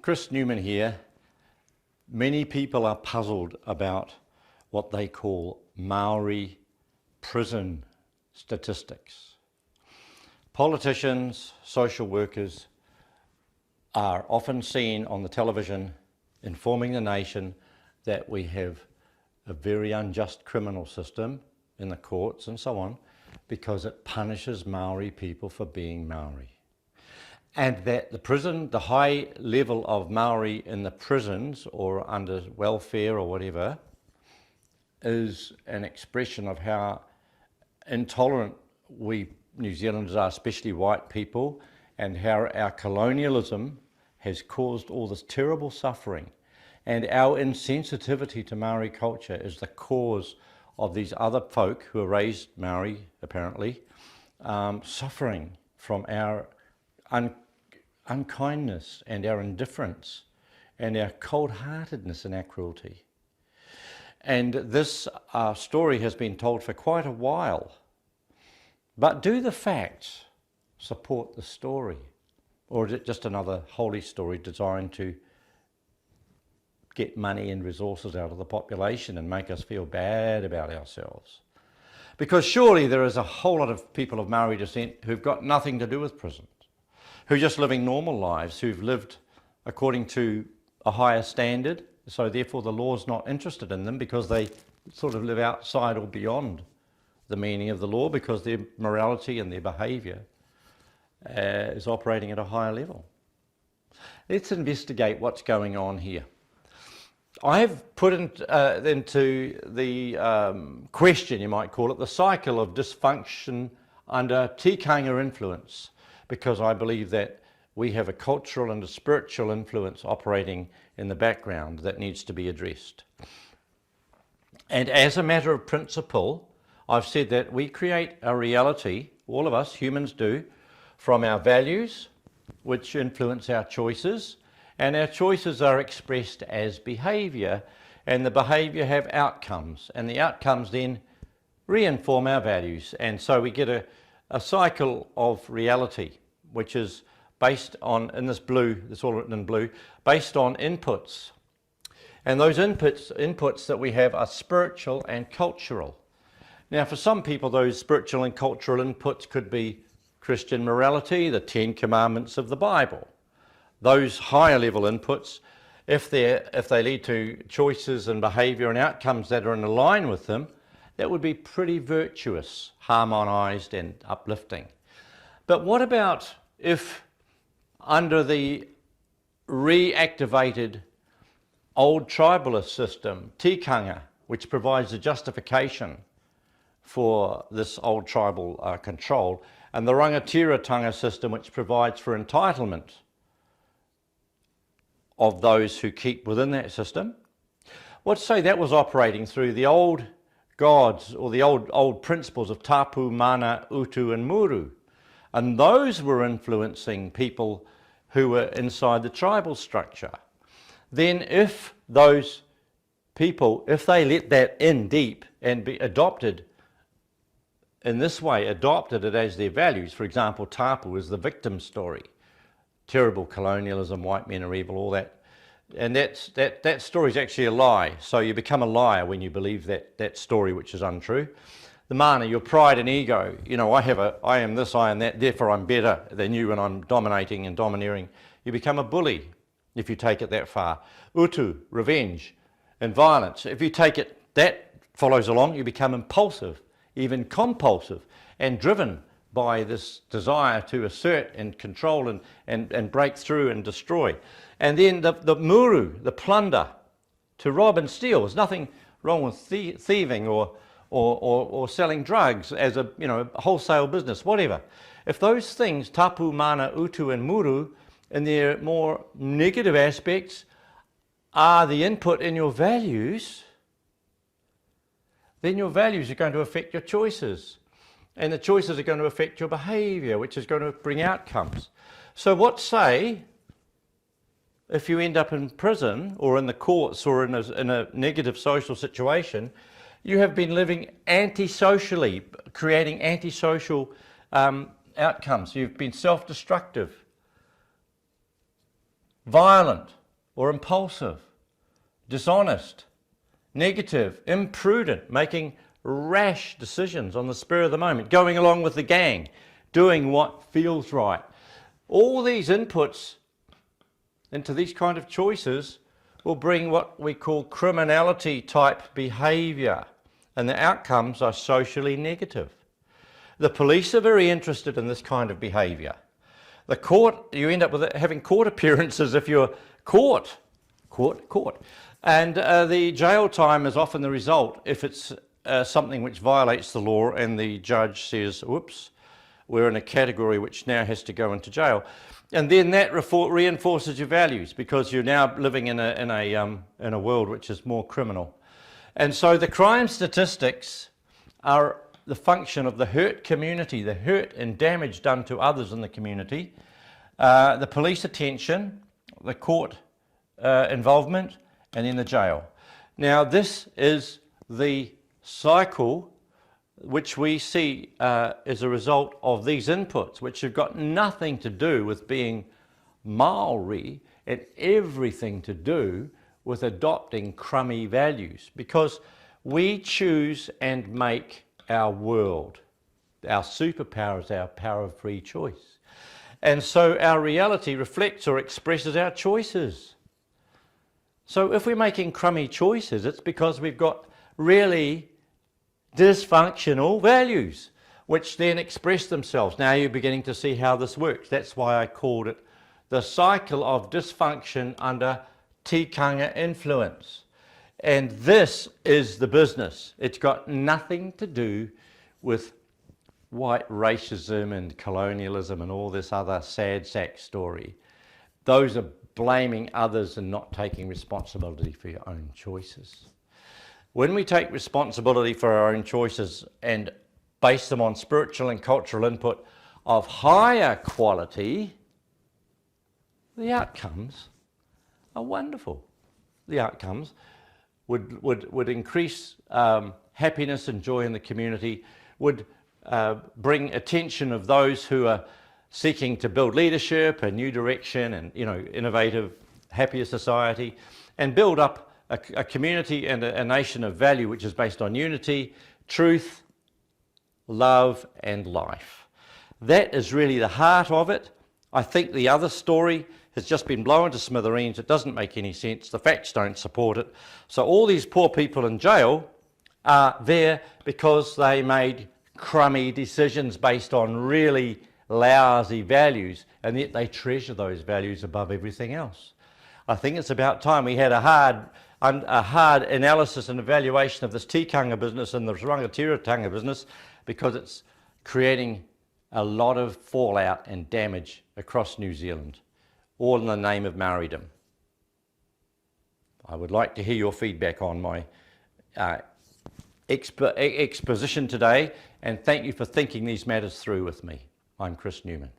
Chris Newman here. Many people are puzzled about what they call Maori prison statistics. Politicians, social workers are often seen on the television informing the nation that we have a very unjust criminal system in the courts and so on because it punishes Maori people for being Maori. And that the high level of Maori in the prisons or under welfare or whatever is an expression of how intolerant we New Zealanders are, especially white people, and how our colonialism has caused all this terrible suffering. And our insensitivity to Maori culture is the cause of these other folk who are raised Maori, apparently, suffering from our unkindness and our indifference and our cold-heartedness and our cruelty. And this story has been told for quite a while. But do the facts support the story? Or is it just another holy story designed to get money and resources out of the population and make us feel bad about ourselves? Because surely there is a whole lot of people of Maori descent who've got nothing to do with prisons, who are just living normal lives, who've lived according to a higher standard, so therefore the law's not interested in them because they sort of live outside or beyond the meaning of the law because their morality and their behaviour is operating at a higher level. Let's investigate what's going on here. I have put into the question, you might call it, the cycle of dysfunction under Tikanga influence, because I believe that we have a cultural and a spiritual influence operating in the background that needs to be addressed. And as a matter of principle, I've said that we create a reality, all of us humans do, from our values, which influence our choices, and our choices are expressed as behaviour, and the behaviour have outcomes, and the outcomes then reinform our values, and so we get a cycle of reality, which is based on, in this blue, it's all written in blue, based on inputs. And those inputs that we have are spiritual and cultural. Now, for some people, those spiritual and cultural inputs could be Christian morality, the 10 Commandments of the Bible. Those higher level inputs, if they lead to choices and behaviour and outcomes that are in line with them, that would be pretty virtuous, harmonised and uplifting. But what about if under the reactivated old tribalist system, Tikanga, which provides a justification for this old tribal control, and the rangatiratanga system, which provides for entitlement of those who keep within that system? Let's say that was operating through the old gods or the old principles of tapu, mana, utu and muru, and those were influencing people who were inside the tribal structure. Then if those people, if they let that in deep and be adopted in this way, adopted it as their values, for example, tapu is the victim story, terrible colonialism, white men are evil, all that, and that story is actually a lie, so you become a liar when you believe that story which is untrue. The mana, your pride and ego, you know, I am this, I am that, therefore I'm better than you and I'm dominating and domineering. You become a bully if you take it that far. Utu, revenge and violence. If you take it, that follows along, you become impulsive, even compulsive, and driven by this desire to assert and control and break through and destroy. And then the muru, the plunder, to rob and steal. There's nothing wrong with thieving or selling drugs as a wholesale business, whatever. If those things, tapu, mana, utu and muru, in their more negative aspects, are the input in your values, then your values are going to affect your choices. And the choices are going to affect your behaviour, which is going to bring outcomes. So what say if you end up in prison or in the courts or in a negative social situation, you have been living antisocially, creating antisocial outcomes. You've been self-destructive. violent or impulsive, dishonest, negative, imprudent, making rash decisions on the spur of the moment, going along with the gang, doing what feels right. All these inputs into these kind of choices will bring what we call criminality type behaviour, and the outcomes are socially negative. The police are very interested in this kind of behaviour. The court, you end up with having court appearances if you're caught. And the jail time is often the result if it's something which violates the law and the judge says, whoops, we're in a category which now has to go into jail. And then that reinforces your values because you're now living in a world which is more criminal. And so the crime statistics are the function of the hurt community, the hurt and damage done to others in the community, the police attention, the court involvement, and then the jail. Now this is the cycle which we see as a result of these inputs, which have got nothing to do with being Maori and everything to do with adopting crummy values, because we choose and make our world. Our superpower is our power of free choice. And so our reality reflects or expresses our choices. So if we're making crummy choices, it's because we've got really dysfunctional values, which then express themselves. Now you're beginning to see how this works. That's why I called it the cycle of dysfunction under Tikanga influence. And this is the business. It's got nothing to do with white racism and colonialism and all this other sad sack story. Those are blaming others and not taking responsibility for your own choices. When we take responsibility for our own choices and base them on spiritual and cultural input of higher quality, the outcomes are wonderful. The outcomes would increase happiness and joy in the community, would bring attention of those who are seeking to build leadership, a new direction, and innovative, happier society, and build up a community and a nation of value which is based on unity, truth, love, and life. That is really the heart of it. I think the other story has just been blown to smithereens. It doesn't make any sense. The facts don't support it. So all these poor people in jail are there because they made crummy decisions based on really lousy values, and yet they treasure those values above everything else. I think it's about time we had a hard analysis and evaluation of this tikanga business and the rangatira business, because it's creating a lot of fallout and damage across New Zealand, all in the name of Maoridom. I would like to hear your feedback on my exposition today, and thank you for thinking these matters through with me. I'm Chris Newman.